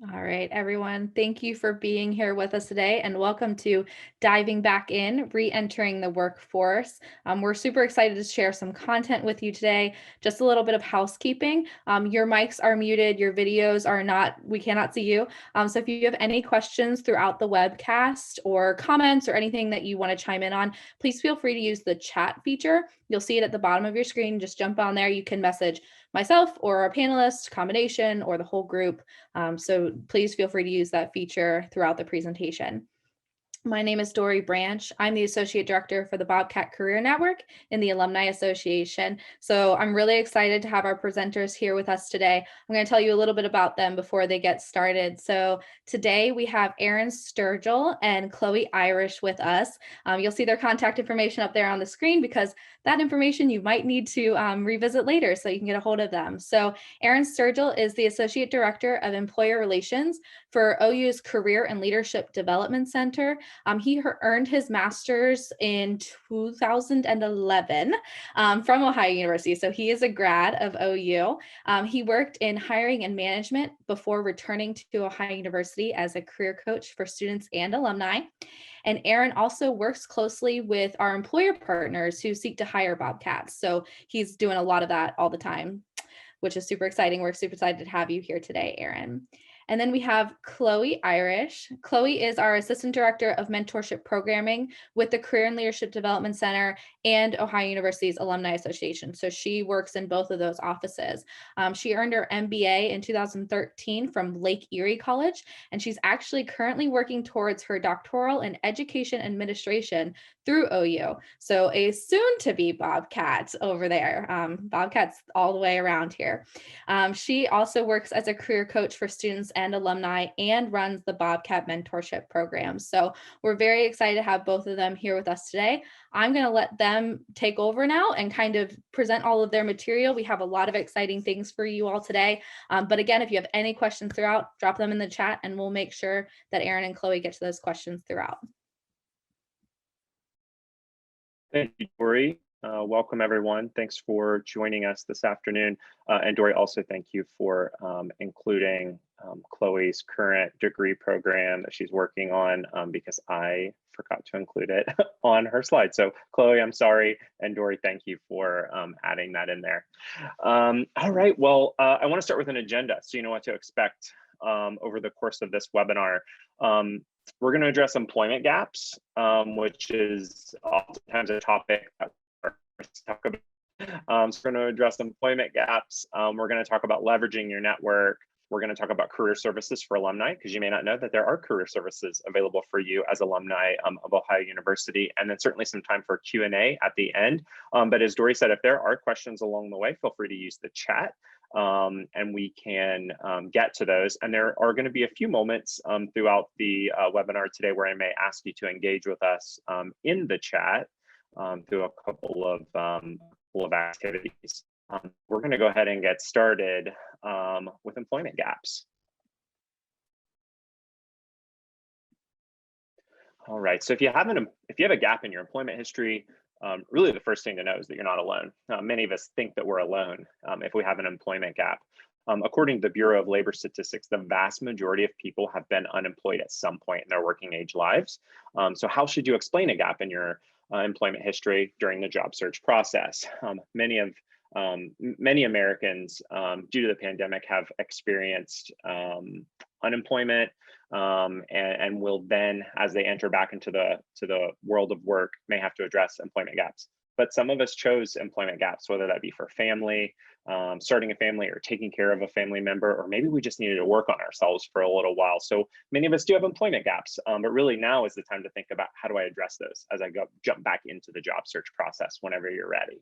All right, everyone. Thank you for being here with us today and welcome to Diving Back In, Re-entering the Workforce. We're super excited to share some content with you today. Just a little bit of housekeeping. Your mics are muted, your videos are not, we cannot see you. So if you have any questions throughout the webcast or comments or anything that you want to chime in on, please feel free to use the chat feature. You'll see it at the bottom of your screen. Just jump on there. You can message myself or a panelist, combination, or the whole group. So please feel free to use that feature throughout the presentation. My name is Dory Branch. I'm the Associate Director for the Bobcat Career Network in the Alumni Association. So I'm really excited to have our presenters here with us today. I'm going to tell you a little bit about them before they get started. So today we have Erin Sturgill and Chloe Irish with us. You'll see their contact information up there on the screen because that information you might need to revisit later so you can get a hold of them. So Erin Sturgill is the Associate Director of Employer Relations for OU's Career and Leadership Development Center. He earned his master's in 2011 from Ohio University. So he is a grad of OU. He worked in hiring and management before returning to Ohio University as a career coach for students and alumni. And Erin also works closely with our employer partners who seek to hire Bobcats. So he's doing a lot of that all the time, which is super exciting. We're super excited to have you here today, Erin. And then we have Chloe Irish. Chloe is our Assistant Director of Mentorship Programming with the Career and Leadership Development Center and Ohio University's Alumni Association. So she works in both of those offices. She earned her MBA in 2013 from Lake Erie College, and she's actually currently working towards her doctoral in education administration through OU. So a soon-to-be Bobcat over there. Bobcats all the way around here. She also works as a career coach for students and alumni and runs the Bobcat Mentorship Program. So we're very excited to have both of them here with us today. I'm going to let them take over now and kind of present all of their material. We have a lot of exciting things for you all today. But again, if you have any questions throughout, drop them in the chat and we'll make sure that Erin and Chloe get to those questions throughout. Thank you, Dory. Welcome, everyone. Thanks for joining us this afternoon. And Dory, also thank you for including Chloe's current degree program that she's working on because I forgot to include it on her slide. So Chloe, I'm sorry. And Dory, thank you for adding that in there. All right, well, I want to start with an agenda so you know what to expect over the course of this webinar. We're going to address employment gaps, which is oftentimes a topic that we're talk about. So we're going to address employment gaps. We're going to talk about leveraging your network. We're going to talk about career services for alumni, because you may not know that there are career services available for you as alumni of Ohio University, and then certainly some time for Q&A at the end. But as Dory said, if there are questions along the way, feel free to use the chat. And we can get to those. And there are going to be a few moments throughout the webinar today where I may ask you to engage with us in the chat through a couple of activities. We're going to go ahead and get started with employment gaps. All right, so if you have a gap in your employment history, really the first thing to know is that you're not alone. Many of us think that we're alone if we have an employment gap. According to the Bureau of Labor Statistics, the vast majority of people have been unemployed at some point in their working age lives. So how should you explain a gap in your employment history during the job search process? Many Americans, due to the pandemic, have experienced unemployment and will then, as they enter back into the world of work, may have to address employment gaps. But some of us chose employment gaps, whether that be for family, starting a family, or taking care of a family member, or maybe we just needed to work on ourselves for a little while. So many of us do have employment gaps, but really now is the time to think about how do I address those as I jump back into the job search process whenever you're ready.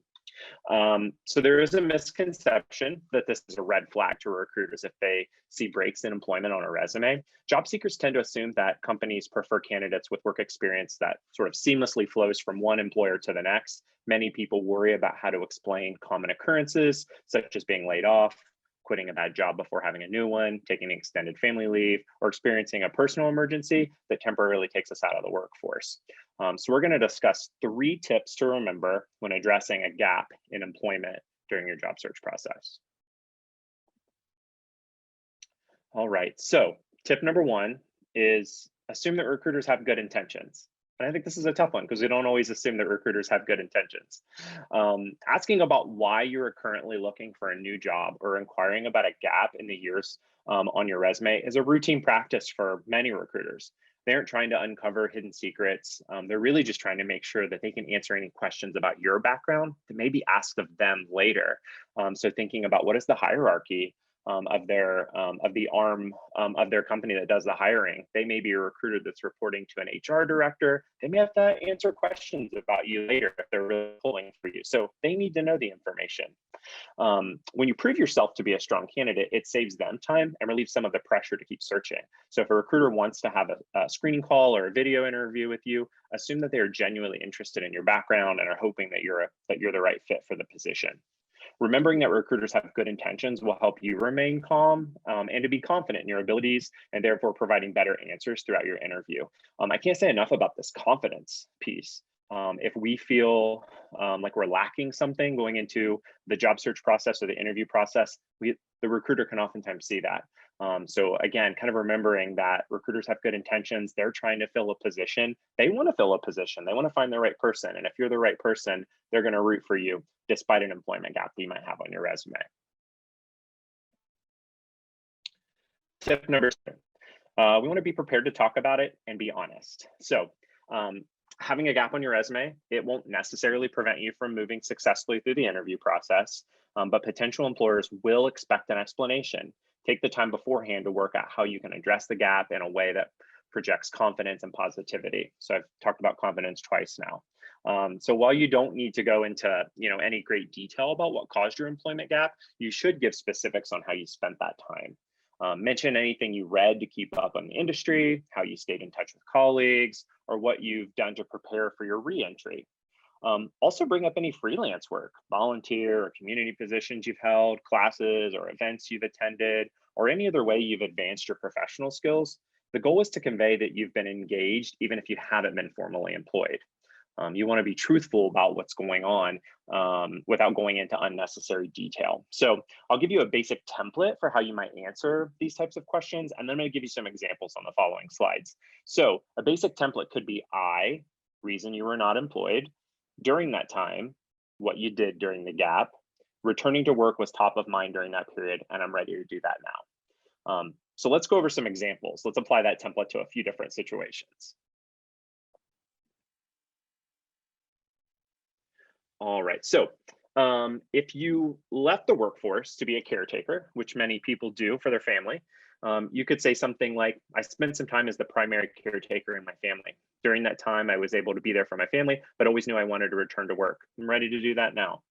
So there is a misconception that this is a red flag to recruiters if they see breaks in employment on a resume. Job seekers tend to assume that companies prefer candidates with work experience that sort of seamlessly flows from one employer to the next. Many people worry about how to explain common occurrences, such as being laid off, quitting a bad job before having a new one, taking extended family leave, or experiencing a personal emergency that temporarily takes us out of the workforce. So we're going to discuss 3 tips to remember when addressing a gap in employment during your job search process. All right, so Tip number one is assume that recruiters have good intentions. And I think this is a tough one because we don't always assume that recruiters have good intentions. Asking about why you're currently looking for a new job or inquiring about a gap in the years on your resume is a routine practice for many recruiters. They aren't trying to uncover hidden secrets. They're really just trying to make sure that they can answer any questions about your background that may be asked of them later. So thinking about what is the hierarchy of the arm of their company that does the hiring. They may be a recruiter that's reporting to an HR director. They may have to answer questions about you later if they're really pulling for you. So they need to know the information. When you prove yourself to be a strong candidate, it saves them time and relieves some of the pressure to keep searching. So if a recruiter wants to have a screening call or a video interview with you, assume that they are genuinely interested in your background and are hoping that you're the right fit for the position. Remembering that recruiters have good intentions will help you remain calm and to be confident in your abilities and therefore providing better answers throughout your interview. I can't say enough about this confidence piece. If we feel like we're lacking something going into the job search process or the interview process, the recruiter can oftentimes see that. So again, kind of remembering that recruiters have good intentions. They're trying to fill a position. They want to fill a position. They want to find the right person. And if you're the right person, they're going to root for you despite an employment gap that you might have on your resume. Tip number 2, we want to be prepared to talk about it and be honest. So having a gap on your resume, it won't necessarily prevent you from moving successfully through the interview process, but potential employers will expect an explanation. Take the time beforehand to work out how you can address the gap in a way that projects confidence and positivity. So I've talked about confidence twice now. So while you don't need to go into any great detail about what caused your employment gap, you should give specifics on how you spent that time. Mention anything you read to keep up on the industry, how you stayed in touch with colleagues, or what you've done to prepare for your re-entry. Also bring up any freelance work, volunteer or community positions you've held, classes or events you've attended, or any other way you've advanced your professional skills. The goal is to convey that you've been engaged, even if you haven't been formally employed. You want to be truthful about what's going on without going into unnecessary detail. So I'll give you a basic template for how you might answer these types of questions, and then I'm going to give you some examples on the following slides. So a basic template could be reason you were not employed, during that time, what you did during the gap, returning to work was top of mind during that period, and I'm ready to do that now. So let's go over some examples. Let's apply that template to a few different situations. All right, so if you left the workforce to be a caretaker, which many people do for their family, you could say something like, I spent some time as the primary caretaker in my family. During that time, I was able to be there for my family, but always knew I wanted to return to work. I'm ready to do that now.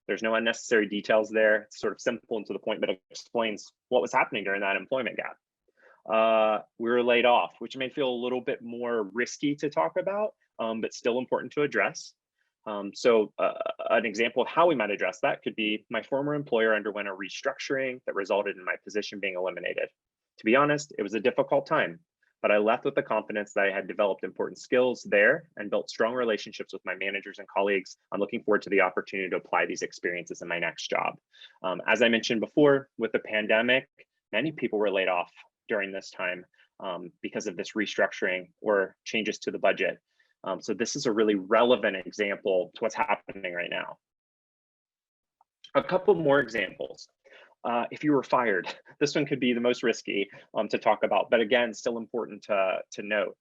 There's no unnecessary details there. It's sort of simple and to the point, but it explains what was happening during that employment gap. We were laid off, which may feel a little bit more risky to talk about, but still important to address. So an example of how we might address that could be my former employer underwent a restructuring that resulted in my position being eliminated. To be honest, it was a difficult time, but I left with the confidence that I had developed important skills there and built strong relationships with my managers and colleagues. I'm looking forward to the opportunity to apply these experiences in my next job. As I mentioned before, with the pandemic, many people were laid off during this time because of this restructuring or changes to the budget. So this is a really relevant example to what's happening right now. A couple more examples. If you were fired, this one could be the most risky to talk about, but again, still important to note.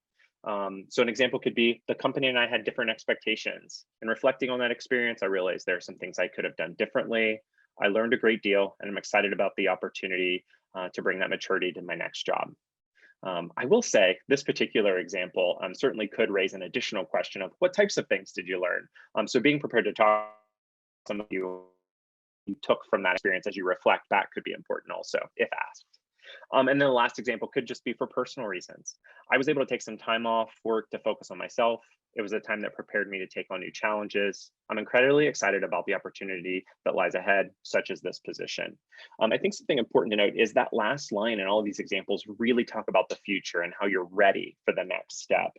So an example could be the company and I had different expectations. And reflecting on that experience, I realized there are some things I could have done differently. I learned a great deal, and I'm excited about the opportunity to bring that maturity to my next job. I will say this particular example certainly could raise an additional question of what types of things did you learn? So being prepared to talk to some of you took from that experience as you reflect back could be important also, if asked. And then the last example could just be for personal reasons. I was able to take some time off work to focus on myself. It was a time that prepared me to take on new challenges. I'm incredibly excited about the opportunity that lies ahead, such as this position. I think something important to note is that last line in all of these examples really talk about the future and how you're ready for the next step.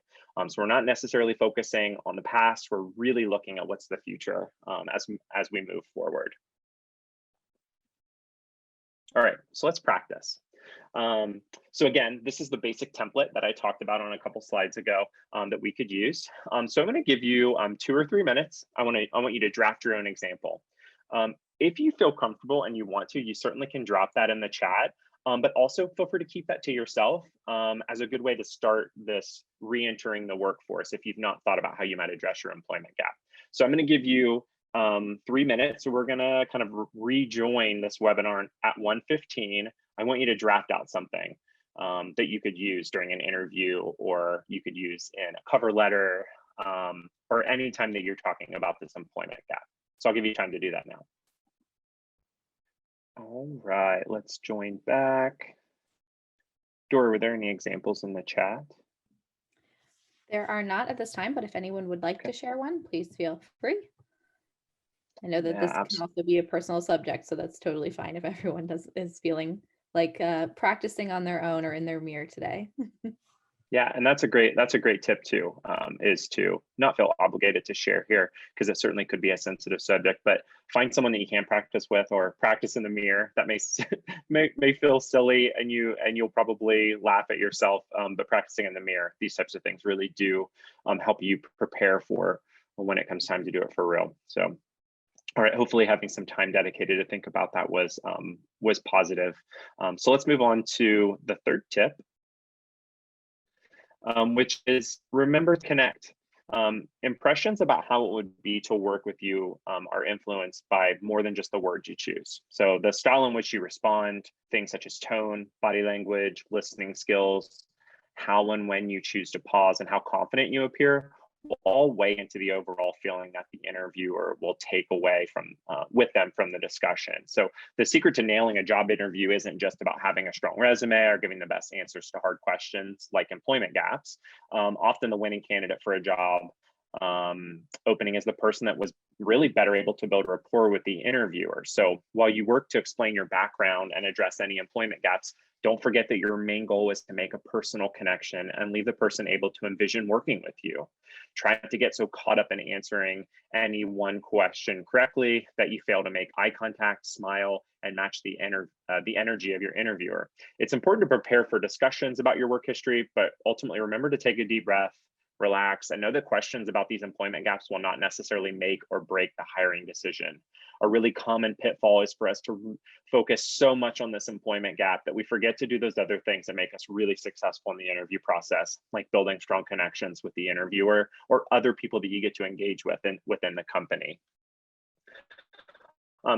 So we're not necessarily focusing on the past, we're really looking at what's the future as we move forward. All right, so let's practice. So again, this is the basic template that I talked about on a couple slides ago that we could use. So I'm going to give you 2 or 3 minutes. I want you to draft your own example. If you feel comfortable and you want to, you certainly can drop that in the chat. But also feel free to keep that to yourself as a good way to start this re-entering the workforce if you've not thought about how you might address your employment gap. So I'm going to give you 3 minutes. So we're going to kind of rejoin this webinar at 1:15. I want you to draft out something that you could use during an interview, or you could use in a cover letter, or any time that you're talking about this employment gap. So I'll give you time to do that now. All right, let's join back. Dora, were there any examples in the chat? There are not at this time, but if anyone would like to share one, please feel free. I know that this can also be a personal subject, so that's totally fine if everyone is feeling like practicing on their own or in their mirror today. Yeah, and that's a great tip too, is to not feel obligated to share here, because it certainly could be a sensitive subject, but find someone that you can practice with, or practice in the mirror. That may feel silly, and you'll probably laugh at yourself, but practicing in the mirror, these types of things really do help you prepare for when it comes time to do it for real. So all right, hopefully having some time dedicated to think about that was positive. So let's move on to the third tip, which is remember to connect. Impressions about how it would be to work with you are influenced by more than just the words you choose. So the style in which you respond, things such as tone, body language, listening skills, how and when you choose to pause, and how confident you appear will all weigh into the overall feeling that the interviewer will take away from with them from the discussion. So the secret to nailing a job interview isn't just about having a strong resume or giving the best answers to hard questions like employment gaps. Often the winning candidate for a job opening is the person that was really better able to build rapport with the interviewer. So while you work to explain your background and address any employment gaps, don't forget that your main goal is to make a personal connection and leave the person able to envision working with you. Try not to get so caught up in answering any one question correctly that you fail to make eye contact, smile, and match the energy of your interviewer. It's important to prepare for discussions about your work history, but ultimately remember to take a deep breath, relax, and know that questions about these employment gaps will not necessarily make or break the hiring decision. A really common pitfall is for us to focus so much on this employment gap that we forget to do those other things that make us really successful in the interview process, like building strong connections with the interviewer or other people that you get to engage with within the company.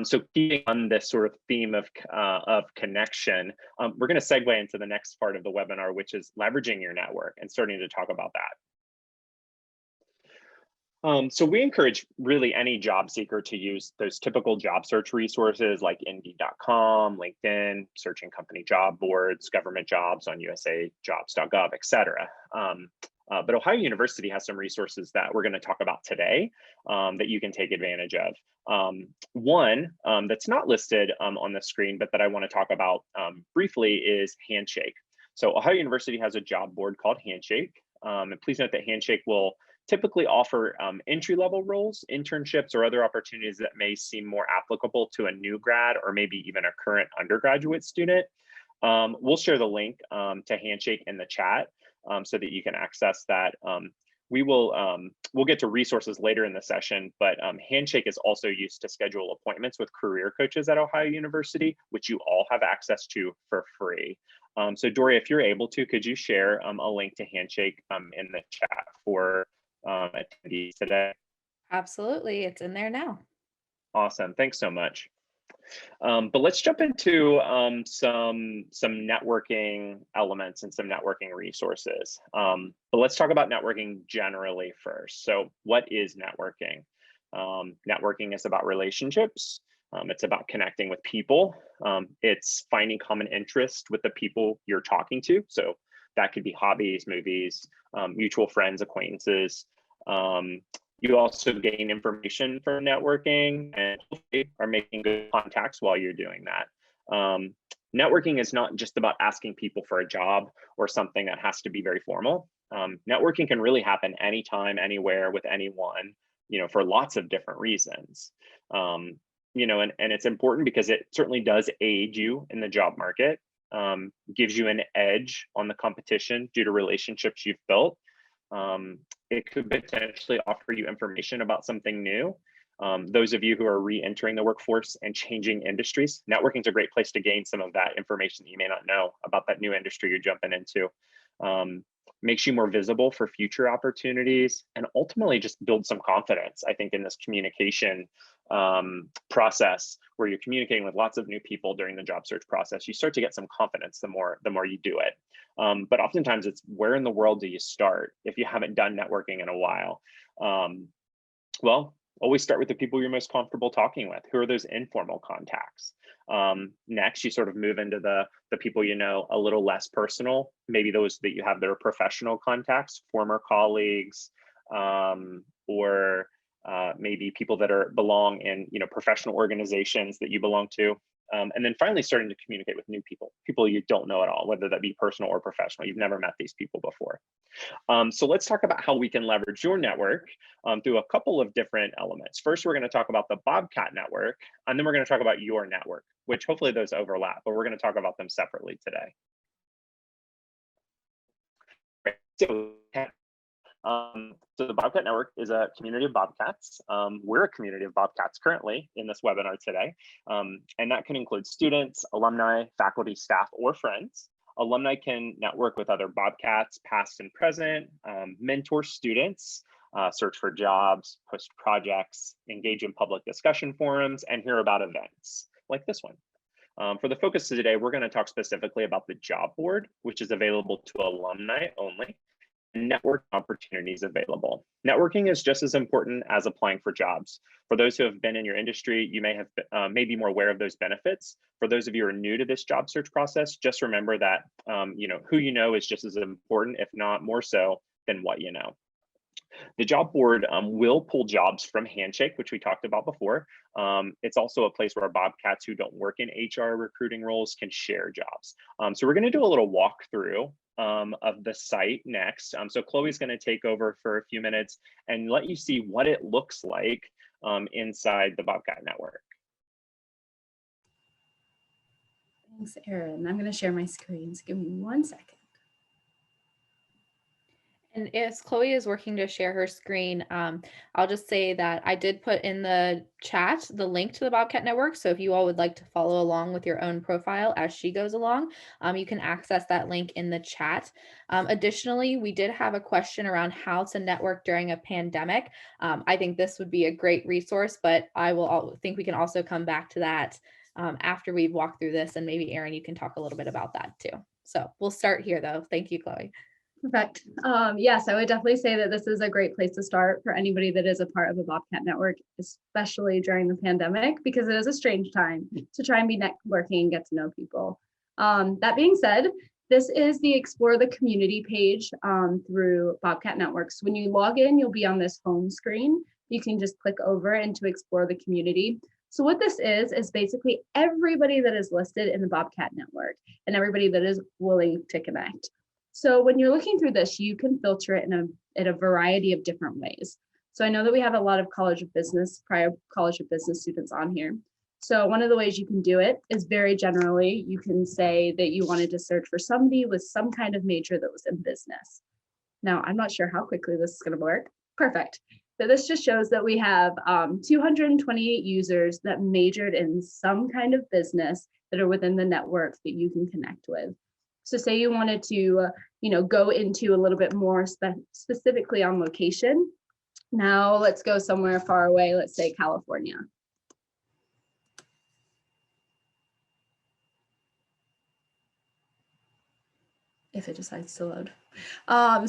So keeping on this sort of theme of connection, we're going to segue into the next part of the webinar, which is leveraging your network and starting to talk about that. So we encourage really any job seeker to use those typical job search resources like Indeed.com, LinkedIn, searching company job boards, government jobs on usajobs.gov, et cetera. But Ohio University has some resources that we're going to talk about today that you can take advantage of. One that's not listed on the screen, but that I want to talk about briefly is Handshake. So Ohio University has a job board called Handshake. And please note that Handshake will typically offer entry-level roles, internships, or other opportunities that may seem more applicable to a new grad or maybe even a current undergraduate student. We'll share the link to Handshake in the chat so that you can access that. We'll get to resources later in the session, but Handshake is also used to schedule appointments with career coaches at Ohio University, which you all have access to for free. So Dory, if you're able to, could you share a link to Handshake in the chat for attendees today? Absolutely, it's in there now. Awesome, thanks so much. But let's jump into some networking elements and some networking resources. But let's talk about networking generally first. So what is networking? Networking is about relationships. It's about connecting with people. It's finding common interest with the people you're talking to. So that could be hobbies, movies, mutual friends, acquaintances. You also gain information from networking and hopefully are making good contacts while you're doing that. Networking is not just about asking people for a job or something that has to be very formal. Networking can really happen anytime, anywhere, with anyone, for lots of different reasons. And it's important because it certainly does aid you in the job market. gives you an edge on the competition due to relationships you've built. It could potentially offer you information about something new. Those of you who are re-entering the workforce and changing industries, networking is a great place to gain some of that information that you may not know about that new industry you're jumping into. Makes you more visible for future opportunities, and ultimately just build some confidence, I think, in this communication process where you're communicating with lots of new people during the job search process. You start to get some confidence the more you do it. But oftentimes it's, where in the world do you start if you haven't done networking in a while? Well, always start with the people you're most comfortable talking with. Who are those informal contacts? Next, you sort of move into the people you know a little less personal, maybe those that you have their professional contacts, former colleagues, or maybe people that belong in professional organizations that you belong to. And then finally starting to communicate with new people you don't know at all, whether that be personal or professional. You've never met these people before. So let's talk about how we can leverage your network through a couple of different elements. First, we're going to talk about the Bobcat Network, and then we're going to talk about your network, which hopefully those overlap, but we're going to talk about them separately today. So the Bobcat Network is a community of Bobcats. We're a community of Bobcats currently in this webinar today, and that can include students, alumni, faculty, staff, or friends. Alumni can network with other Bobcats, past and present, mentor students, search for jobs, post projects, engage in public discussion forums, and hear about events like this one. For the focus of today, we're going to talk specifically about the job board, which is available to alumni only, and network opportunities available. Networking is just as important as applying for jobs. For those who have been in your industry, you may be more aware of those benefits. For those of you who are new to this job search process, just remember that who you know is just as important, if not more so, than what you know. The job board will pull jobs from Handshake, which we talked about before. It's also a place where Bobcats who don't work in HR recruiting roles can share jobs. So we're going to do a little walkthrough of the site next. So Chloe's going to take over for a few minutes and let you see what it looks like inside the Bobcat Network. Thanks, Erin. I'm going to share my screen, so give me 1 second. And as Chloe is working to share her screen, I'll just say that I did put in the chat the link to the Bobcat Network. So if you all would like to follow along with your own profile as she goes along, you can access that link in the chat. Additionally, we did have a question around how to network during a pandemic. I think this would be a great resource, but I think we can also come back to that after we've walked through this, and maybe Erin, you can talk a little bit about that too. So we'll start here though. Thank you, Chloe. Perfect. Yes, I would definitely say that this is a great place to start for anybody that is a part of a Bobcat Network, especially during the pandemic, because it is a strange time to try and be networking and get to know people. That being said, this is the Explore the Community page through Bobcat Networks. When you log in, you'll be on this home screen. You can just click over into Explore the Community. So what this is basically everybody that is listed in the Bobcat Network and everybody that is willing to connect. So when you're looking through this, you can filter it in a variety of different ways. So I know that we have a lot of prior College of Business students on here. So one of the ways you can do it is very generally, you can say that you wanted to search for somebody with some kind of major that was in business. Now, I'm not sure how quickly this is going to work. Perfect. So this just shows that we have 228 users that majored in some kind of business that are within the network that you can connect with. So say you wanted to, go into a little bit more specifically on location. Now let's go somewhere far away, let's say California. If it decides to load.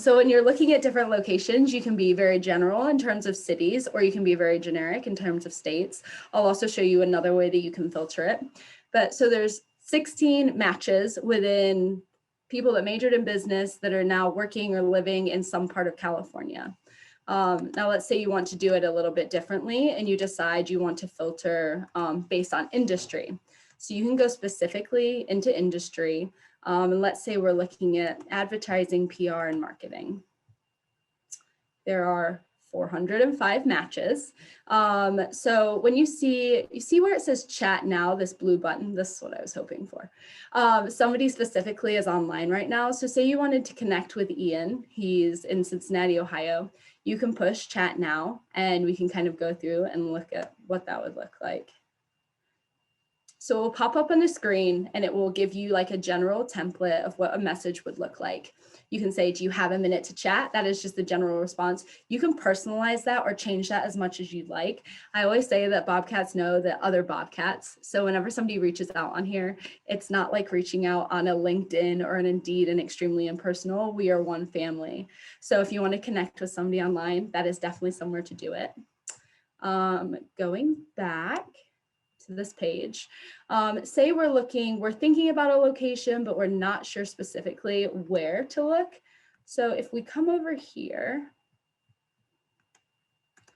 So when you're looking at different locations, you can be very general in terms of cities, or you can be very generic in terms of states. I'll also show you another way that you can filter it. But so there's 16 matches within people that majored in business that are now working or living in some part of California. Now let's say you want to do it a little bit differently and you decide you want to filter based on industry. So you can go specifically into industry, and let's say we're looking at advertising, PR, and marketing. There are 405 matches. So when you see where it says chat now, this blue button, this is what I was hoping for. Somebody specifically is online right now. So say you wanted to connect with Ian, he's in Cincinnati, Ohio. You can push chat now and we can kind of go through and look at what that would look like. So it will pop up on the screen and it will give you like a general template of what a message would look like. You can say, do you have a minute to chat? That is just the general response. You can personalize that or change that as much as you'd like. I always say that Bobcats know that other Bobcats. So whenever somebody reaches out on here, it's not like reaching out on a LinkedIn or an Indeed and extremely impersonal. We are one family. So if you want to connect with somebody online, that is definitely somewhere to do it. Going back to this page, say we're thinking about a location, but we're not sure specifically where to look. So if we come over here,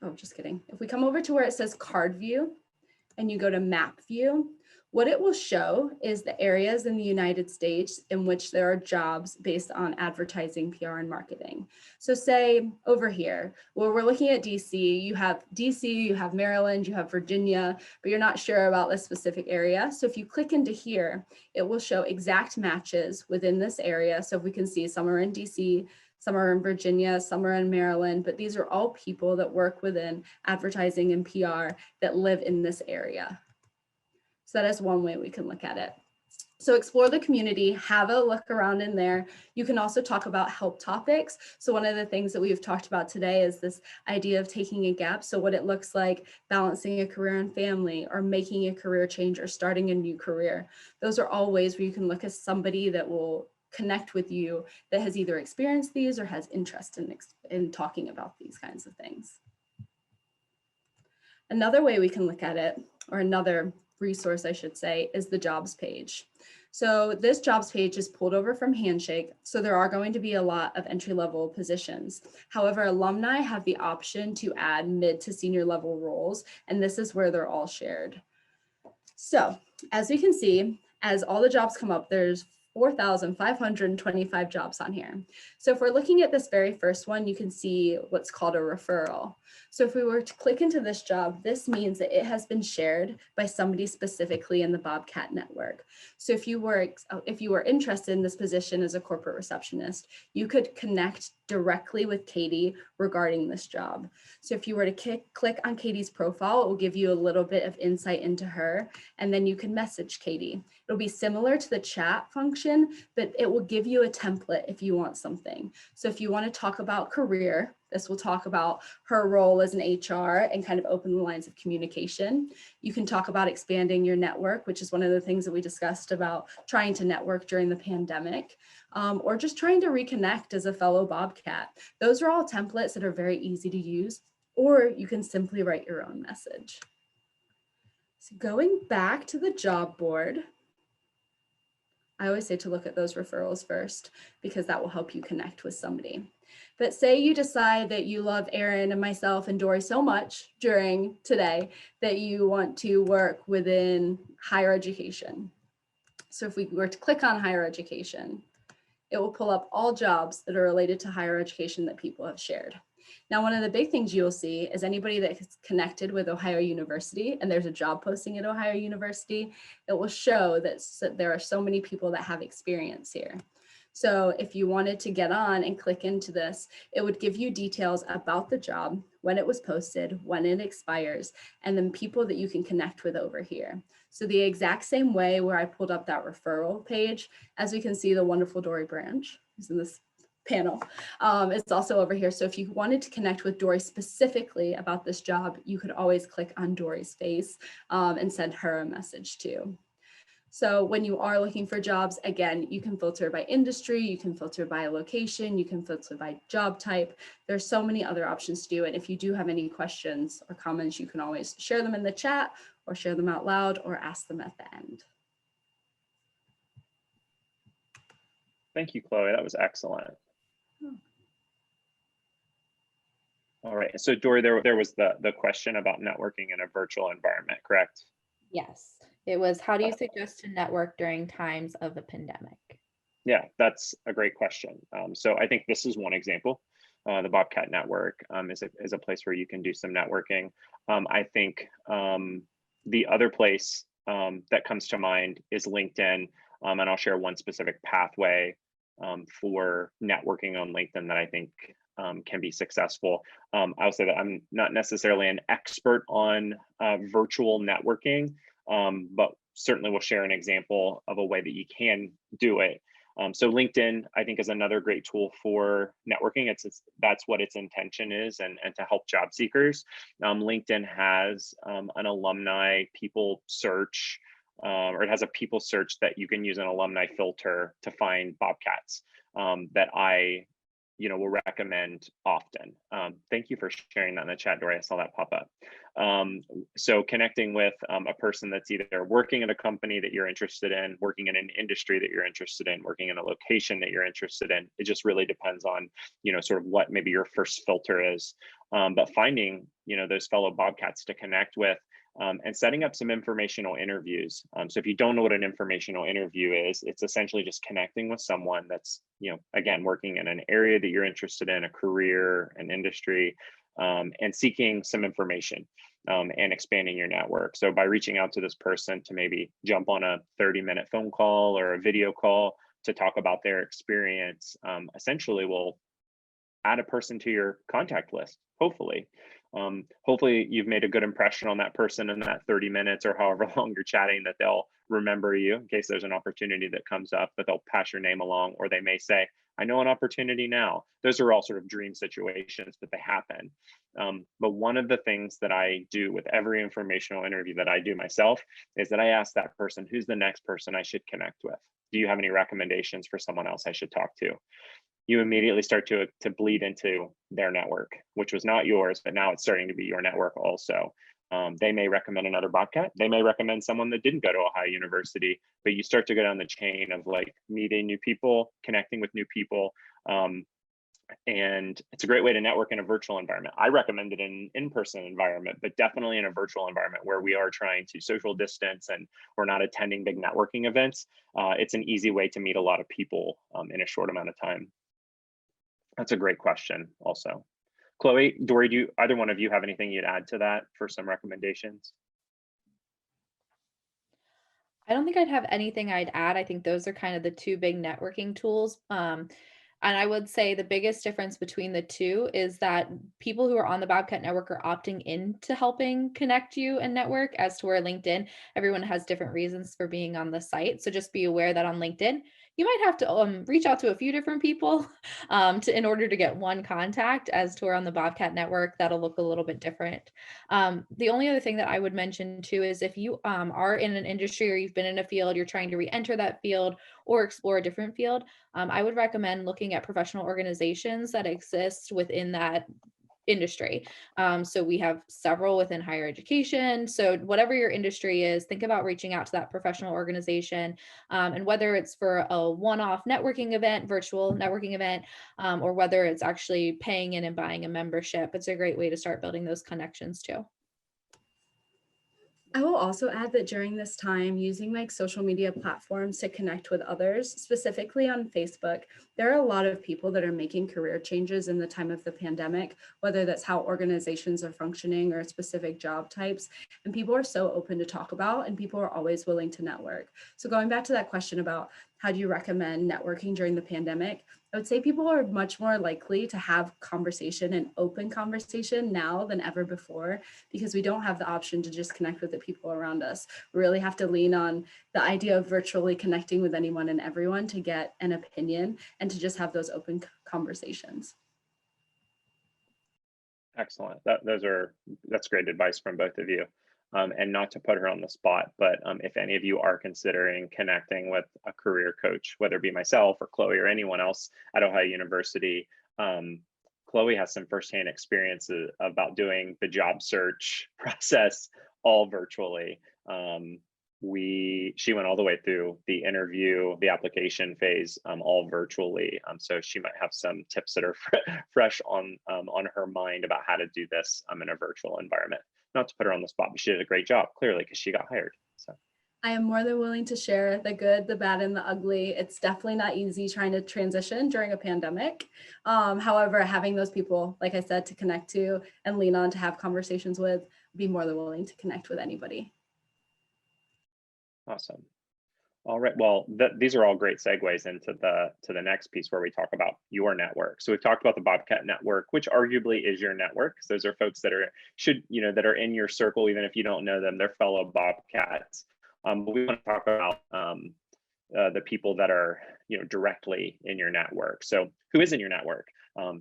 oh, just kidding. If we come over to where it says card view and you go to map view, what it will show is the areas in the United States in which there are jobs based on advertising, PR, and marketing. So say over here, where we're looking at DC, you have Maryland, you have Virginia, but you're not sure about this specific area. So if you click into here, it will show exact matches within this area. So if we can see some are in DC, some are in Virginia, some are in Maryland, but these are all people that work within advertising and PR that live in this area. So that is one way we can look at it. So explore the community, have a look around in there. You can also talk about help topics. So one of the things that we've talked about today is this idea of taking a gap. So what it looks like balancing a career and family, or making a career change, or starting a new career. Those are all ways where you can look at somebody that will connect with you that has either experienced these or has interest in talking about these kinds of things. Another way we can look at it, or another resource, I should say, is the jobs page. So this jobs page is pulled over from Handshake. So there are going to be a lot of entry-level positions. However, alumni have the option to add mid to senior level roles, and this is where they're all shared. So as we can see, as all the jobs come up, there's 4,525 jobs on here. So if we're looking at this very first one, you can see what's called a referral. So if we were to click into this job, this means that it has been shared by somebody specifically in the Bobcat Network. So if you were interested in this position as a corporate receptionist, you could connect directly with Katie regarding this job. So if you were to click on Katie's profile, it will give you a little bit of insight into her, and then you can message Katie. It'll be similar to the chat function, but it will give you a template if you want something. So if you want to talk about career, this will talk about her role as an HR and kind of open the lines of communication. You can talk about expanding your network, which is one of the things that we discussed about trying to network during the pandemic, or just trying to reconnect as a fellow Bobcat. Those are all templates that are very easy to use, or you can simply write your own message. So going back to the job board, I always say to look at those referrals first, because that will help you connect with somebody. But say you decide that you love Erin and myself and Dory so much during today that you want to work within higher education. So if we were to click on higher education, it will pull up all jobs that are related to higher education that people have shared. Now, one of the big things you'll see is anybody that is connected with Ohio University and there's a job posting at Ohio University, it will show that there are so many people that have experience here. So if you wanted to get on and click into this, it would give you details about the job, when it was posted, when it expires, and then people that you can connect with over here. So the exact same way where I pulled up that referral page, as we can see, the wonderful Dory Branch is in this panel. It's also over here. So if you wanted to connect with Dory specifically about this job, you could always click on Dory's face and send her a message too. So when you are looking for jobs, again, you can filter by industry, you can filter by location, you can filter by job type. There's so many other options to do. And if you do have any questions or comments, you can always share them in the chat or share them out loud or ask them at the end. Thank you, Chloe. That was excellent. All right. So Dory, there was the question about networking in a virtual environment, correct? Yes, it was, how do you suggest to network during times of a pandemic? Yeah, that's a great question. So I think this is one example. the Bobcat Network is a place where you can do some networking. I think the other place that comes to mind is LinkedIn, and I'll share one specific pathway for networking on LinkedIn that I think can be successful. I'll say that I'm not necessarily an expert on virtual networking, but certainly will share an example of a way that you can do it. So LinkedIn, I think, is another great tool for networking. That's what its intention is, and to help job seekers. LinkedIn has an alumni people search, or it has a people search that you can use an alumni filter to find Bobcats that I will recommend often. Thank you for sharing that in the chat, Dory. I saw that pop up. So connecting with a person that's either working at a company that you're interested in, working in an industry that you're interested in, working in a location that you're interested in. It just really depends on, sort of what maybe your first filter is. But finding, those fellow Bobcats to connect with, and setting up some informational interviews. So if you don't know what an informational interview is, it's essentially just connecting with someone that's, again, working in an area that you're interested in, a career, an industry, and seeking some information and expanding your network. So by reaching out to this person to maybe jump on a 30-minute phone call or a video call to talk about their experience, essentially will add a person to your contact list, hopefully. Hopefully you've made a good impression on that person in that 30 minutes or however long you're chatting, that they'll remember you in case there's an opportunity that comes up, that they'll pass your name along, or they may say, I know an opportunity now. Those are all sort of dream situations, but they happen. But one of the things that I do with every informational interview that I do myself is that I ask that person, who's the next person I should connect with? Do you have any recommendations for someone else I should talk to? You immediately start to bleed into their network, which was not yours, but now it's starting to be your network also. They may recommend another Bobcat. They may recommend someone that didn't go to Ohio University, but you start to go down the chain of like meeting new people, connecting with new people. And it's a great way to network in a virtual environment. I recommend it in an in-person environment, but definitely in a virtual environment where we are trying to social distance and we're not attending big networking events. It's an easy way to meet a lot of people in a short amount of time. That's a great question also. Chloe, Dory, do either one of you have anything you'd add to that for some recommendations? I don't think I'd have anything I'd add. I think those are kind of the two big networking tools. And I would say the biggest difference between the two is that people who are on the Bobcat Network are opting into helping connect you and network, as to where LinkedIn, everyone has different reasons for being on the site. So just be aware that on LinkedIn, you might have to reach out to a few different people in order to get one contact, as to where on the Bobcat Network, that'll look a little bit different. The only other thing that I would mention too is if you are in an industry or you've been in a field, you're trying to re-enter that field or explore a different field, I would recommend looking at professional organizations that exist within that industry. So we have several within higher education. So whatever your industry is, think about reaching out to that professional organization. And whether it's for a one-off networking event, virtual networking event, or whether it's actually paying in and buying a membership, it's a great way to start building those connections too. I will also add that during this time, using like social media platforms to connect with others, specifically on Facebook, there are a lot of people that are making career changes in the time of the pandemic, whether that's how organizations are functioning or specific job types. And people are so open to talk about, and people are always willing to network. So going back to that question about how do you recommend networking during the pandemic, I would say people are much more likely to have conversation and open conversation now than ever before, because we don't have the option to just connect with the people around us. We really have to lean on the idea of virtually connecting with anyone and everyone to get an opinion and to just have those open conversations. Excellent. That's great advice from both of you. And not to put her on the spot, but if any of you are considering connecting with a career coach, whether it be myself or Chloe or anyone else at Ohio University, Chloe has some firsthand experiences about doing the job search process all virtually. She went all the way through the interview, the application phase, all virtually. So she might have some tips that are fresh on her mind about how to do this in a virtual environment. Not to put her on the spot, but she did a great job, clearly, because she got hired. So I am more than willing to share the good, the bad, and the ugly. It's definitely not easy trying to transition during a pandemic. However, having those people, like I said, to connect to and lean on to have conversations with, be more than willing to connect with anybody. Awesome. All right. Well, these are all great segues into the next piece where we talk about your network. So we've talked about the Bobcat Network, which arguably is your network. So those are folks that are that are in your circle, even if you don't know them. They're fellow Bobcats. But we want to talk about the people that are directly in your network. So who is in your network?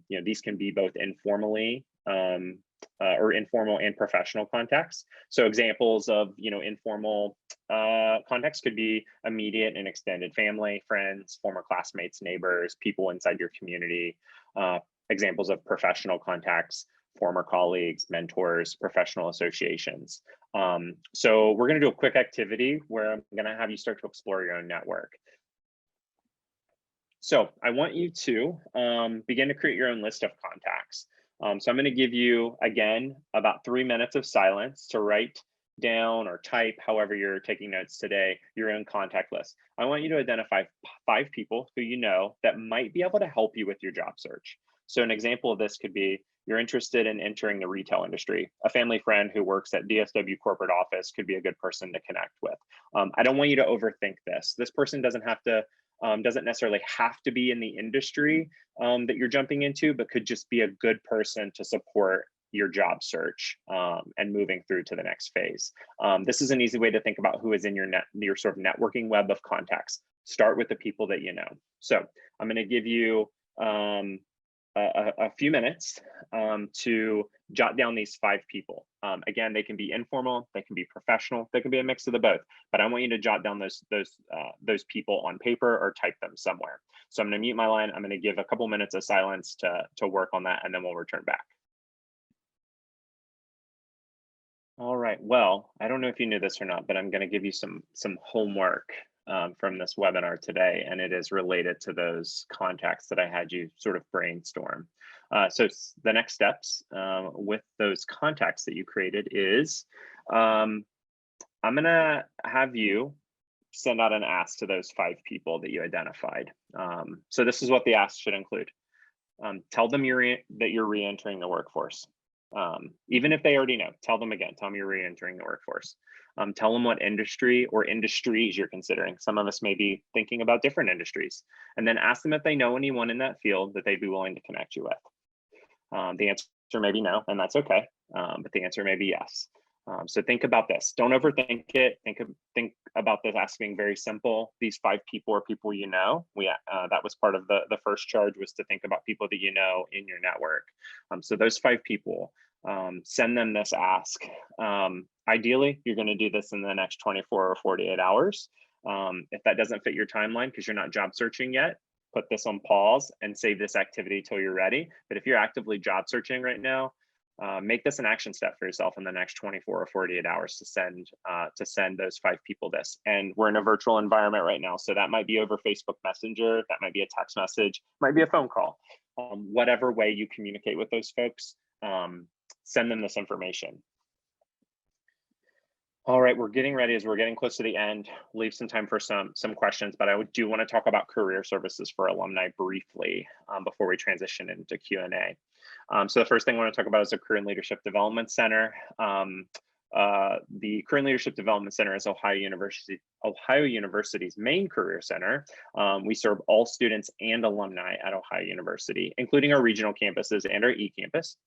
These can be both informally or informal and professional contacts. So examples of informal contacts could be immediate and extended family, friends, former classmates, neighbors, people inside your community. Examples of professional contacts, former colleagues, mentors, professional associations. So we're going to do a quick activity where I'm going to have you start to explore your own network. So I want you to begin to create your own list of contacts. So I'm going to give you, again, about 3 minutes of silence to write down or type, however you're taking notes today, your own contact list. I want you to identify 5 people who you know that might be able to help you with your job search. So an example of this could be you're interested in entering the retail industry. A family friend who works at DSW corporate office could be a good person to connect with. I don't want you to overthink this. This person doesn't necessarily have to be in the industry that you're jumping into, but could just be a good person to support your job search and moving through to the next phase. This is an easy way to think about who is in your sort of networking web of contacts. Start with the people that you know. So I'm going to give you a few minutes to jot down these 5 people. Again, they can be informal, they can be professional, they can be a mix of the both. But I want you to jot down those people on paper or type them somewhere. So I'm going to mute my line. I'm going to give a couple minutes of silence to work on that, and then we'll return back. All right. Well, I don't know if you knew this or not, but I'm going to give you some homework from this webinar today, and it is related to those contacts that I had you sort of brainstorm. So the next steps with those contacts that you created is I'm going to have you send out an ask to those 5 people that you identified. So this is what the ask should include. Tell them that you're re-entering the workforce. Even if they already know, tell them again, tell them you're re-entering the workforce. Tell them what industry or industries you're considering. Some of us may be thinking about different industries, and then ask them if they know anyone in that field that they'd be willing to connect you with. The answer may be no, and that's okay, but the answer may be yes. So think about this. Don't overthink it. Think about this ask being very simple. These 5 people are people you know. That was part of the first charge, was to think about people that you know in your network. So those 5 people, send them this ask. Ideally, you're going to do this in the next 24 or 48 hours. If that doesn't fit your timeline because you're not job searching yet, put this on pause and save this activity till you're ready. But if you're actively job searching right now, make this an action step for yourself in the next 24 or 48 hours to send those 5 people this. And we're in a virtual environment right now, so that might be over Facebook Messenger, that might be a text message, might be a phone call. Whatever way you communicate with those folks, send them this information. All right, we're getting ready as we're getting close to the end. Leave some time for some questions, but I do want to talk about career services for alumni briefly before we transition into Q&A. So the first thing I want to talk about is the Career and Leadership Development Center. The Career and Leadership Development Center is Ohio University's main career center. We serve all students and alumni at Ohio University, including our regional campuses and our e-campus.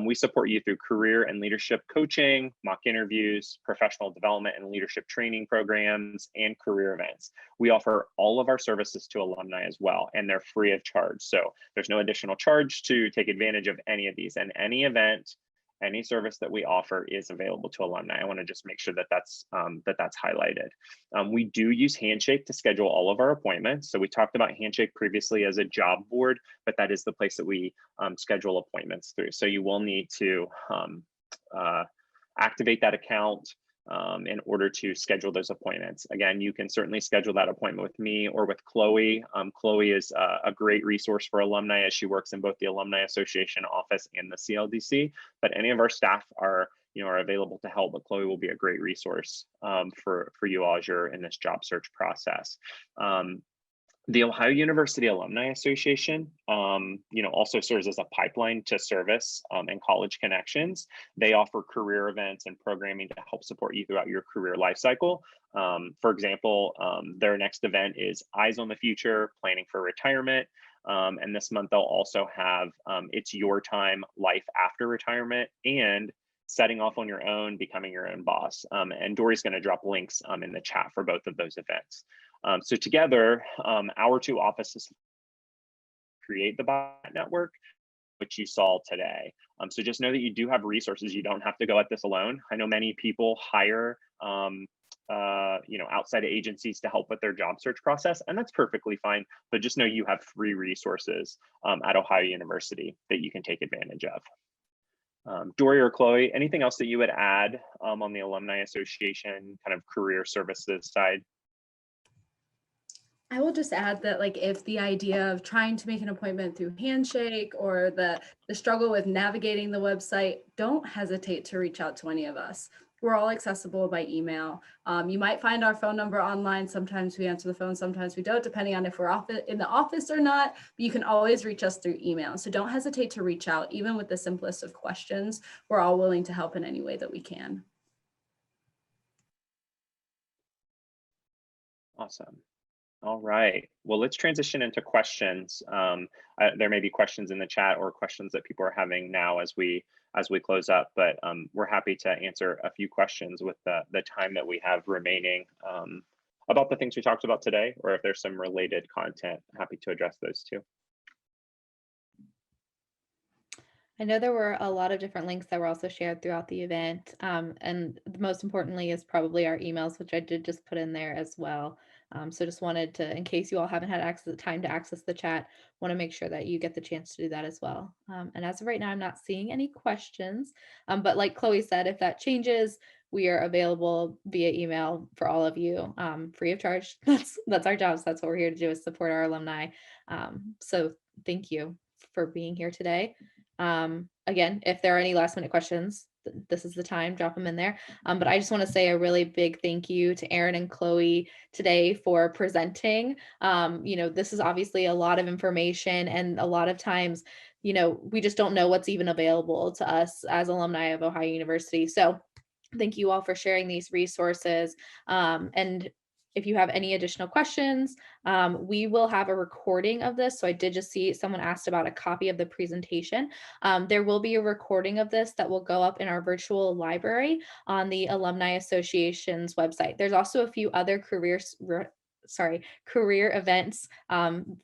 We support you through career and leadership coaching, mock interviews, professional development and leadership training programs, and career events. We offer all of our services to alumni as well, and they're free of charge. So there's no additional charge to take advantage of any of these. And any event, any service that we offer is available to alumni. I want to just make sure that that's highlighted. We do use Handshake to schedule all of our appointments. So we talked about Handshake previously as a job board, but that is the place that we schedule appointments through. So you will need to activate that account in order to schedule those appointments. Again, you can certainly schedule that appointment with me or with Chloe. Chloe is a great resource for alumni as she works in both the Alumni Association office and the CLDC, but any of our staff are are available to help, but Chloe will be a great resource for you all as you're in this job search process. The Ohio University Alumni Association, also serves as a pipeline to service and college connections. They offer career events and programming to help support you throughout your career life cycle. For example, their next event is Eyes on the Future, Planning for Retirement. And this month they'll also have It's Your Time, Life After Retirement, and Setting Off on Your Own, Becoming Your Own Boss. And Dory's going to drop links in the chat for both of those events. So together, our two offices create the Bobcat Network, which you saw today. So just know that you do have resources. You don't have to go at this alone. I know many people hire outside agencies to help with their job search process, and that's perfectly fine. But just know you have free resources at Ohio University that you can take advantage of. Dory or Chloe, anything else that you would add on the Alumni Association kind of career services side? I will just add that, like, if the idea of trying to make an appointment through Handshake or the struggle with navigating the website, don't hesitate to reach out to any of us. We're all accessible by email. You might find our phone number online. Sometimes we answer the phone, sometimes we don't, depending on if we're in the office or not. But you can always reach us through email. So don't hesitate to reach out, even with the simplest of questions. We're all willing to help in any way that we can. Awesome. All right. Well, let's transition into questions. There may be questions in the chat or questions that people are having now as we close up, but we're happy to answer a few questions with the time that we have remaining about the things we talked about today, or if there's some related content, happy to address those too. I know there were a lot of different links that were also shared throughout the event. And most importantly is probably our emails, which I did just put in there as well. So just wanted to, in case you all haven't had time to access the chat, want to make sure that you get the chance to do that as well. And as of right now, I'm not seeing any questions. But like Chloe said, if that changes, we are available via email for all of you, free of charge. That's our job. So that's what we're here to do, is support our alumni. So thank you for being here today. Again, if there are any last minute questions, this is the time, drop them in there. But I just want to say a really big thank you to Aaron and Chloe today for presenting. This is obviously a lot of information, and a lot of times, we just don't know what's even available to us as alumni of Ohio University. So thank you all for sharing these resources. And if you have any additional questions, we will have a recording of this. So I did just see someone asked about a copy of the presentation. There will be a recording of this that will go up in our virtual library on the Alumni Association's website. There's also a few other career events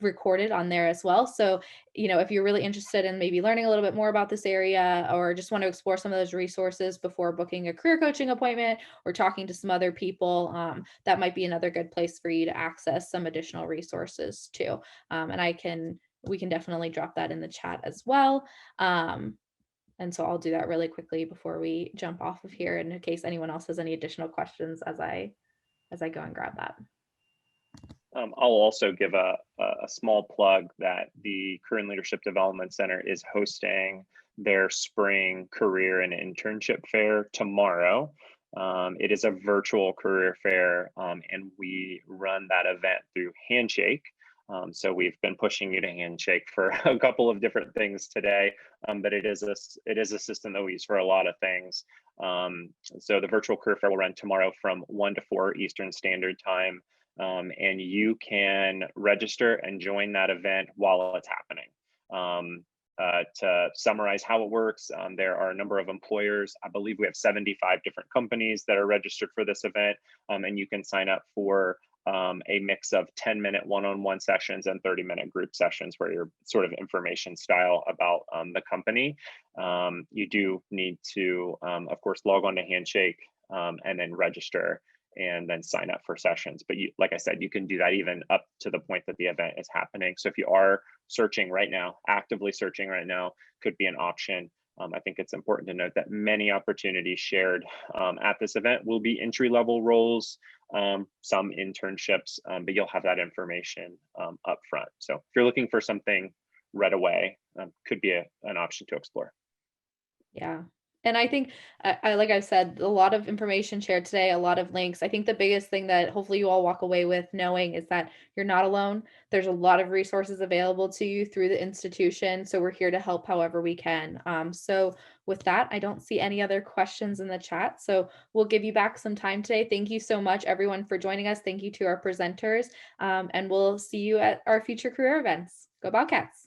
recorded on there as well. So, if you're really interested in maybe learning a little bit more about this area, or just want to explore some of those resources before booking a career coaching appointment or talking to some other people, that might be another good place for you to access some additional resources too. And we can definitely drop that in the chat as well. And so I'll do that really quickly before we jump off of here, in case anyone else has any additional questions as I go and grab that. I'll also give a small plug that the Career and Leadership Development Center is hosting their spring career and internship fair tomorrow. It is a virtual career fair, and we run that event through Handshake. So we've been pushing you to Handshake for a couple of different things today, but it is a system that we use for a lot of things. So the virtual career fair will run tomorrow from 1 to 4 Eastern Standard Time. And you can register and join that event while it's happening. To summarize how it works, there are a number of employers. I believe we have 75 different companies that are registered for this event, and you can sign up for a mix of 10-minute one-on-one sessions and 30-minute group sessions where you're sort of information style about the company. You do need to, of course, log on to Handshake and then register, and then sign up for sessions. But like I said, you can do that even up to the point that the event is happening. So if you are searching right now, actively searching right now, could be an option. I think it's important to note that many opportunities shared at this event will be entry-level roles, some internships, but you'll have that information up front. So if you're looking for something right away, could be an option to explore. Yeah. And I think, like I've said, a lot of information shared today, a lot of links. I think the biggest thing that hopefully you all walk away with knowing is that you're not alone. There's a lot of resources available to you through the institution. So we're here to help however we can. So with that, I don't see any other questions in the chat. So we'll give you back some time today. Thank you so much, everyone, for joining us. Thank you to our presenters. And we'll see you at our future career events. Go Bobcats.